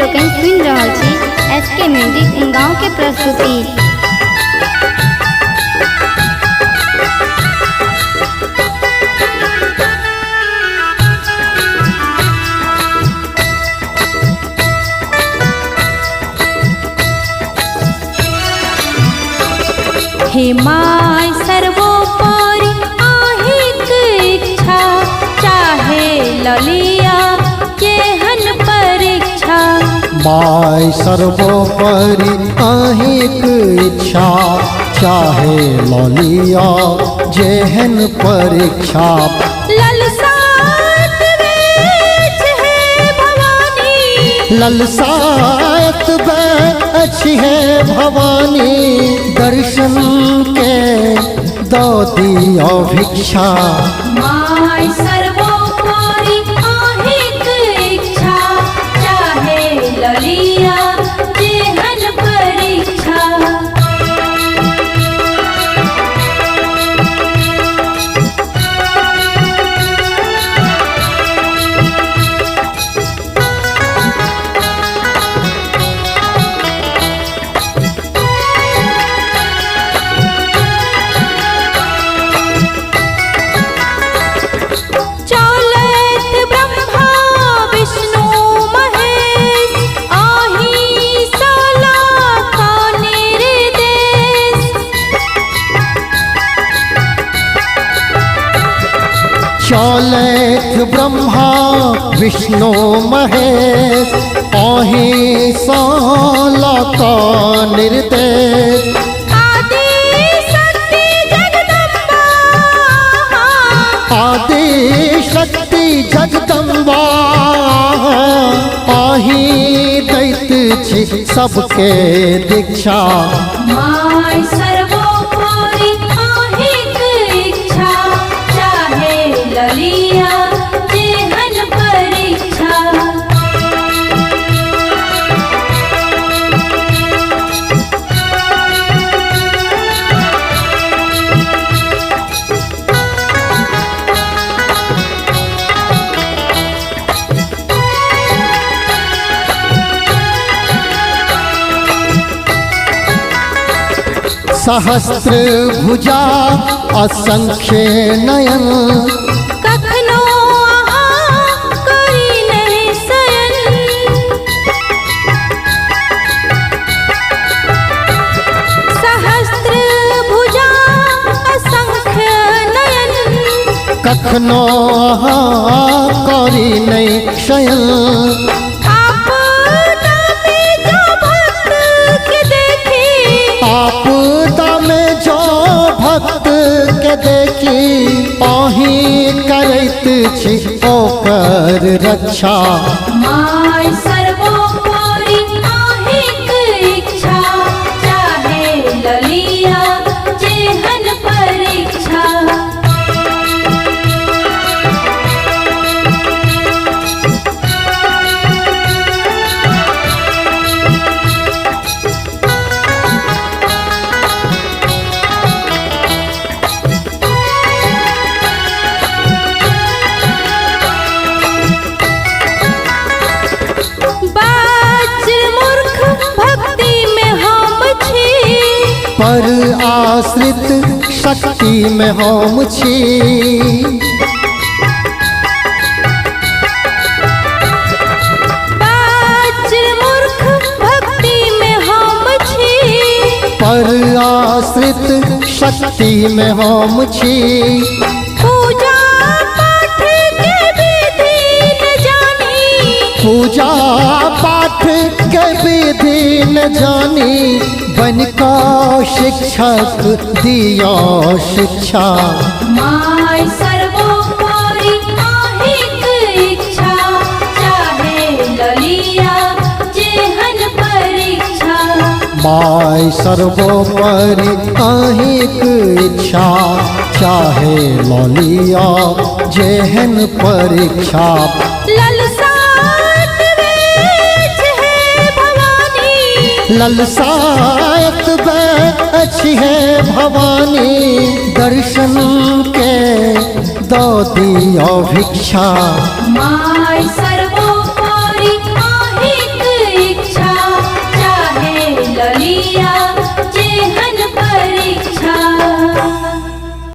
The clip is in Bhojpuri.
लोग सुन रहा छी एसके म्यूजिक गाँव के प्रस्तुति। हे माय सर्वोपरि आहिक इच्छा, चाहे ललिया केहन परीक्षा। माय सर्वोपरि आहिक इच्छा, चाहे ललिया जेहन परीक्षा। ललसात बेच है भवानी, ललसात बेच है भवानी, दर्शन के दो दियो भिक्षा। माय सर्वोपरि आहिक इच्छा, चाहे ललिया जेहन परीक्षा। चौलेथ ब्रह्मा विष्णु महेश, आहि साला का निर्देश। आदि शक्ति जगदम्बा, आदि शक्ति जगदम्बा, आहि दैत छी सबके दीक्षा। माय सर्वोपरि आहिक इच्छा, चाहे ललिया जेहन परीक्षा। सहस्त्र भुजा असंख्य नयन, कखनो अहाँ करी नहीं शयन। सहस्त्र भुजा असंख्य नयन, कखनो अहाँ करी नहीं शयन। आपदा में जो भक्त के देखी, आहि करैत छी ओकर रक्षा। माय सर्वोपरि आहिक इच्छा, चाहे ललिया जेहन परीक्षा। पर आश्रित शक्ति में हम छी। मूर्ख भक्ति में हम छी, पर आश्रित शक्ति में हम छी। पूजा पाठ के विधि न जानी, पूजा पाठ के विधि न जानी, बन का शिक्षक दिया शिक्षा। माय सर्वोपरि आहिक इच्छा, चाहे ललिया जेहन परीक्षा। माय सर्वोपरि आहिक इच्छा, चाहे ललिया जेहन परीक्षा। ललसात बेच है भवानी, ललसात बेच है भवानी, दर्शन के दो दियो भिक्षा। माय सर्व